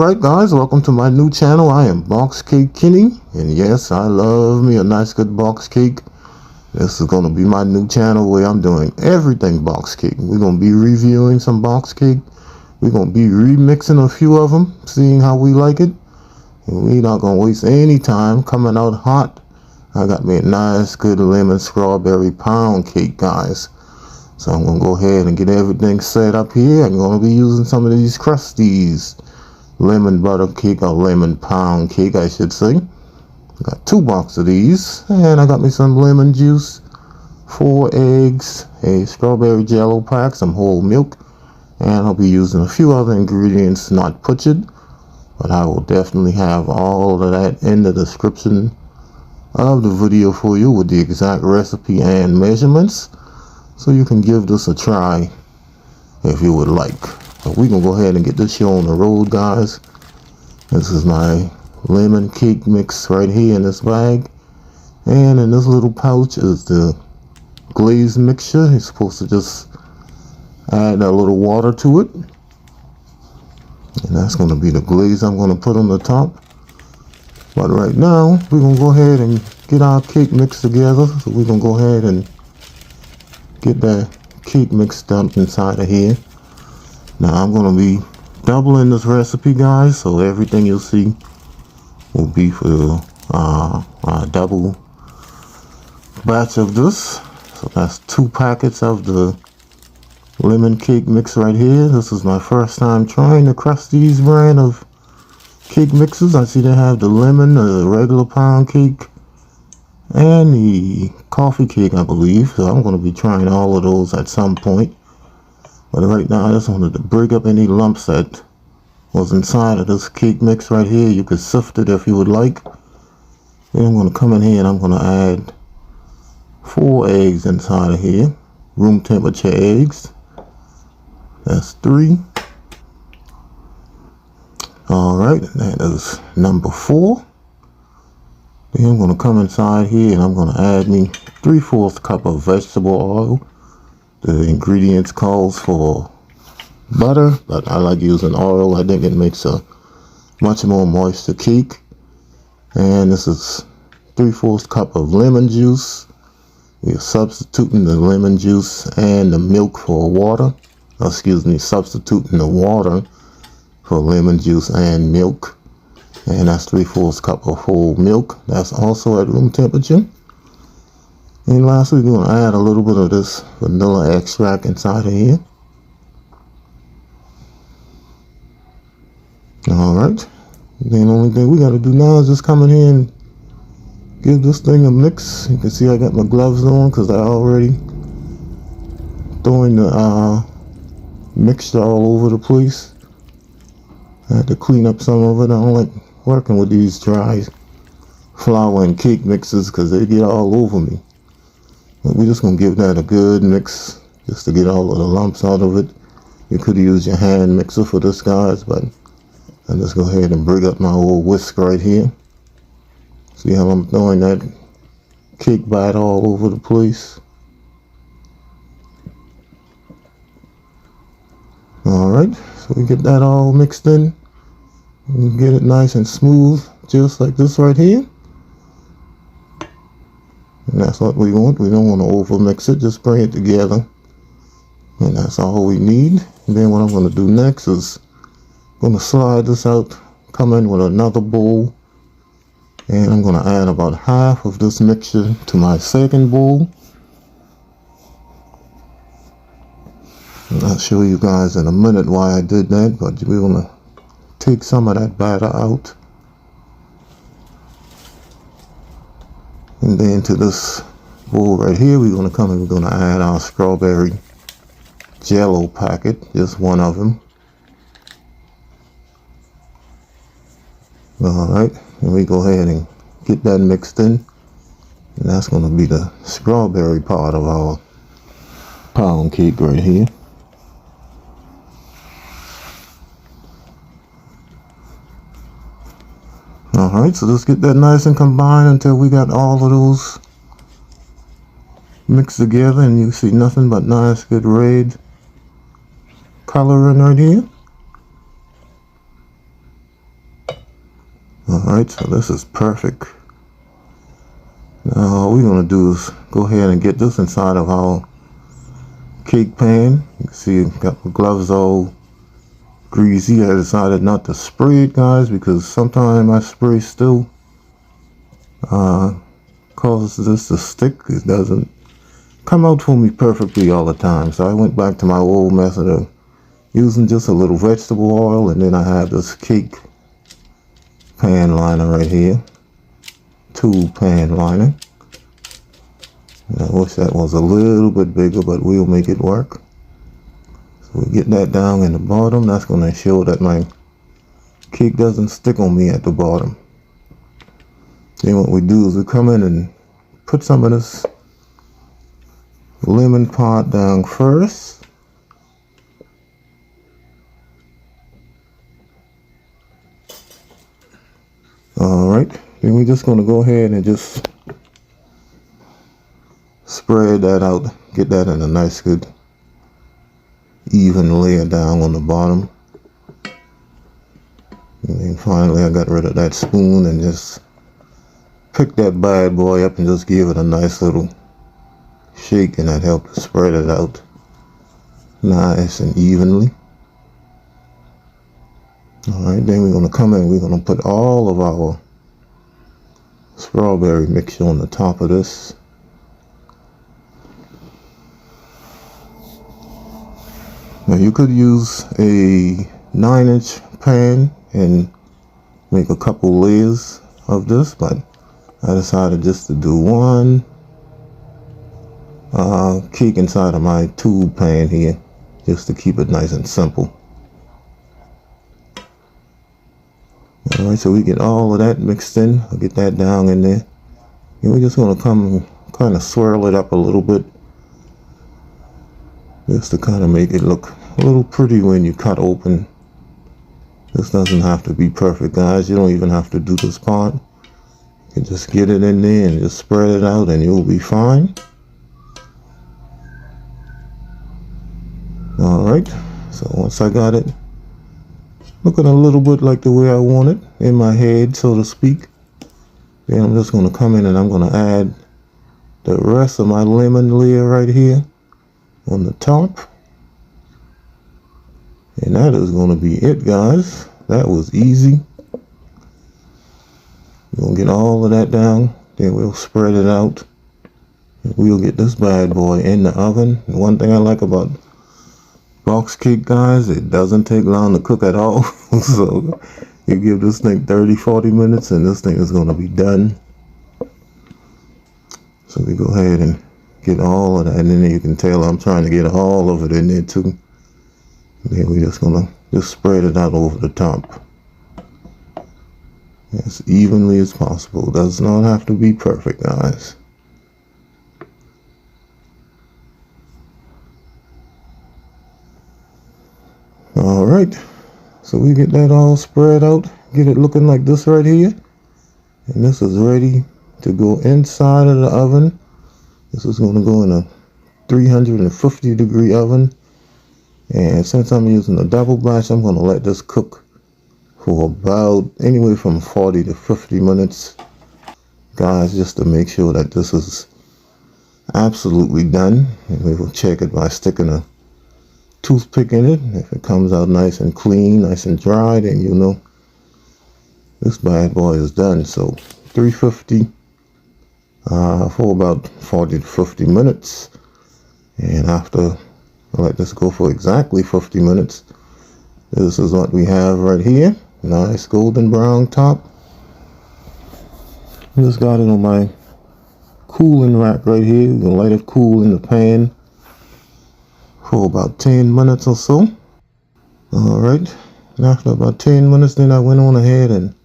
Alright guys, welcome to my new channel. I am Box Cake Kenny, and yes, I love me a nice good box cake. This is going to be my new channel where I'm doing everything box cake. We're going to be reviewing some box cake. We're going to be remixing a few of them, seeing how we like it. And we're not going to waste any time. Coming out hot, I got me a nice good lemon strawberry pound cake, guys. So I'm going to go ahead and get everything set up here. I'm going to be using some of these Krusteaz lemon butter cake, or lemon pound cake I should say. I got 2 boxes of these, and I got me some lemon juice, 4 eggs, a strawberry jello pack, some whole milk, and I'll be using a few other ingredients not butchered, but I will definitely have all of that in the description of the video for you with the exact recipe and measurements, so you can give this a try if you would like. But we're going to go ahead and get this show on the road, guys. This is my lemon cake mix right here in this bag. And in this little pouch is the glaze mixture. You're supposed to just add a little water to it. And that's going to be the glaze I'm going to put on the top. But right now, we're going to go ahead and get our cake mix together. So we're going to go ahead and get that cake mix dumped inside of here. Now I'm going to be doubling this recipe, guys, so everything you'll see will be for a double batch of this. So that's 2 packets of the lemon cake mix right here. This is my first time trying the Krusteaz brand of cake mixes. I see they have the lemon, the regular pound cake, and the coffee cake, I believe. So I'm going to be trying all of those at some point. But right now I just wanted to break up any lumps that was inside of this cake mix right here. You could sift it if you would like. Then I'm going to come in here and I'm going to add 4 eggs inside of here. Room temperature eggs. That's 3. Alright, that is number 4. Then I'm going to come inside here and I'm going to add me 3/4 cup of vegetable oil. The ingredients calls for butter, but I like using oil. I think it makes a much more moisture cake. And this is 3/4 cup of lemon juice. We are substituting the lemon juice and the milk for water. Excuse me, substituting the water for lemon juice and milk. And that's 3/4 cup of whole milk. That's also at room temperature. And lastly, we're going to add a little bit of this vanilla extract inside of here. Alright. The only thing we got to do now is just come in here and give this thing a mix. You can see I got my gloves on because I already throwing the mixture all over the place. I had to clean up some of it. I don't like working with these dry flour and cake mixes because they get all over me. But we're just going to give that a good mix just to get all of the lumps out of it. You could use your hand mixer for this, guys, but I'll just go ahead and bring up my old whisk right here. See how I'm throwing that cake batter all over the place? Alright, so we get that all mixed in. And get it nice and smooth, just like this right here. And that's what we want. We don't want to over mix it, just bring it together. And that's all we need. And then what I'm going to do next is I'm going to slide this out, come in with another bowl. And I'm going to add about half of this mixture to my second bowl. And I'll show you guys in a minute why I did that, but we're going to take some of that batter out. And then to this bowl right here, we're going to come and we're going to add our strawberry jello packet, just one of them. Alright, and we go ahead and get that mixed in. And that's going to be the strawberry part of our pound cake right here. Alright, so let's get that nice and combined until we got all of those mixed together, and you see nothing but nice good red coloring right here. Alright, so this is perfect. Now all we're going to do is go ahead and get this inside of our cake pan. You can see I've got the gloves all greasy. I decided not to spray it, guys, because sometimes my spray still causes this to stick. It doesn't come out for me perfectly all the time. So I went back to my old method of using just a little vegetable oil, and then I have this cake pan liner right here, tube pan liner. And I wish that was a little bit bigger, but we'll make it work. So we get that down in the bottom. That's going to ensure that my cake doesn't stick on me at the bottom. Then what we do is we come in and put some of this lemon part down first. Alright, then we're just going to go ahead and just spread that out, get that in a nice good even layer down on the bottom. And then finally I got rid of that spoon and just pick that bad boy up and just give it a nice little shake, and that helped to spread it out nice and evenly. Alright, then we're going to come in, we're going to put all of our strawberry mixture on the top of this. Now you could use a 9-inch pan and make a couple layers of this, but I decided just to do one cake inside of my tube pan here, just to keep it nice and simple. Alright, so we get all of that mixed in. I'll get that down in there. And we're just going to come kind of swirl it up a little bit, just to kind of make it look a little pretty when you cut open. This doesn't have to be perfect, guys. You don't even have to do this part. You can just get it in there and just spread it out and you'll be fine. Alright, so once I got it looking a little bit like the way I want it in my head, so to speak, then I'm just going to come in and I'm going to add the rest of my lemon layer right here on the top. And that is going to be it, guys. That was easy. We're going to get all of that down, then we'll spread it out, and we'll get this bad boy in the oven. And one thing I like about box cake, guys, it doesn't take long to cook at all. So you give this thing 30-40 minutes and this thing is going to be done. So we go ahead and get all of that in there. You can tell I'm trying to get all of it in there too. And then we're just going to just spread it out over the top as evenly as possible. Does not have to be perfect, guys. Alright, so we get that all spread out, get it looking like this right here, and this is ready to go inside of the oven. This is going to go in a 350-degree oven, and since I'm using a double batch, I'm going to let this cook for about anywhere from 40 to 50 minutes, guys, just to make sure that this is absolutely done. And we will check it by sticking a toothpick in it. If it comes out nice and clean, nice and dry, then you know this bad boy is done. So 350 for about 40 to 50 minutes, and after I let this go for exactly 50 minutes, this is what we have right here. Nice golden brown top. Just got it on my cooling rack right here. You can let it cool in the pan for about 10 minutes or so. Alright, and after about 10 minutes, then I went on ahead and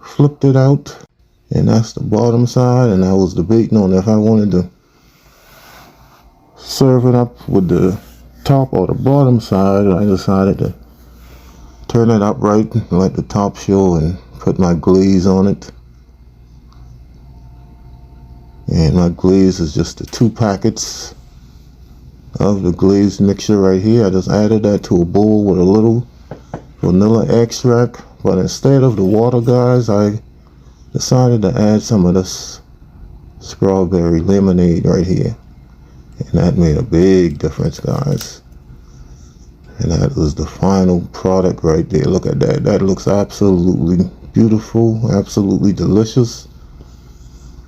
flipped it out, and that's the bottom side. And I was debating on if I wanted to serve it up with the top or the bottom side. I decided to turn it upright and let the top show and put my glaze on it. And my glaze is just the 2 packets of the glaze mixture right here. I just added that to a bowl with a little vanilla extract, but instead of the water, guys, I decided to add some of this strawberry lemonade right here, and that made a big difference, guys. And that was the final product right there. Look at that. That looks absolutely beautiful, absolutely delicious.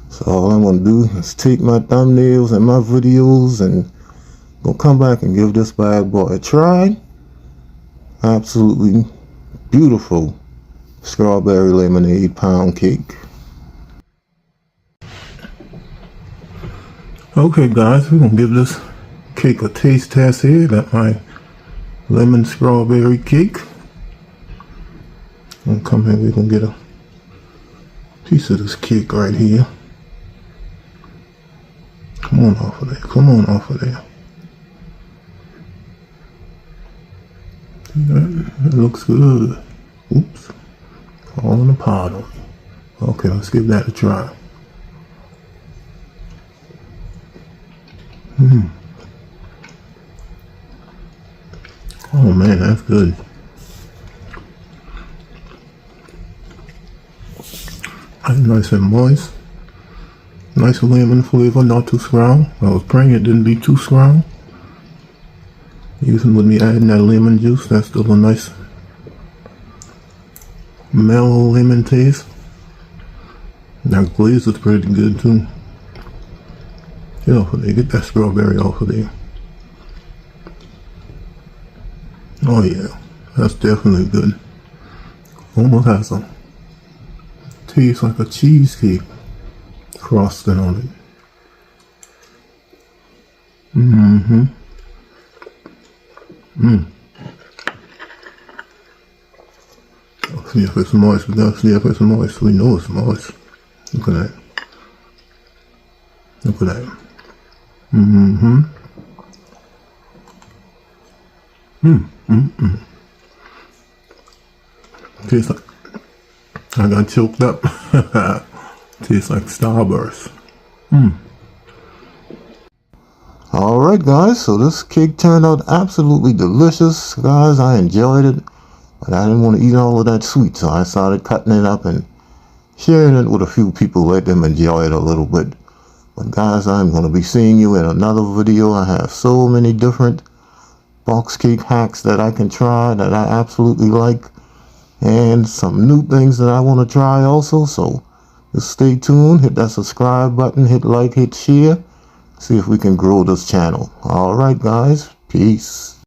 So all I'm going to do is take my thumbnails and my videos and gonna come back and give this bad boy a try. Absolutely beautiful strawberry lemonade pound cake. Okay guys, we're gonna give this cake a taste test here. Got my lemon strawberry cake. I'm gonna come here, we're gonna get a piece of this cake right here. Come on off of there, come on off of there. That looks good. Oops, falling apart on me. Okay, let's give that a try. Oh man, that's good. That's nice and moist. Nice lemon flavor, not too strong. I was praying it didn't be too strong. Even with me adding that lemon juice, that's still a nice mellow lemon taste. That glaze is pretty good too. Get off of there, get that strawberry off of there. Oh yeah, that's definitely good. Almost has a taste like a cheesecake frosting on it. Let's see if it's moist. We gotta see if it's moist. We know it's moist. Look at that. Look at that. Tastes like I got choked up. Tastes like Starburst. Alright guys, so this cake turned out absolutely delicious. Guys, I enjoyed it, but I didn't want to eat all of that sweet, so I started cutting it up and sharing it with a few people, let them enjoy it a little bit. But guys, I'm going to be seeing you in another video. I have so many different box cake hacks that I can try that I absolutely like, and some new things that I want to try also. So just stay tuned, hit that subscribe button, hit like, hit share, see if we can grow this channel. Alright guys, peace.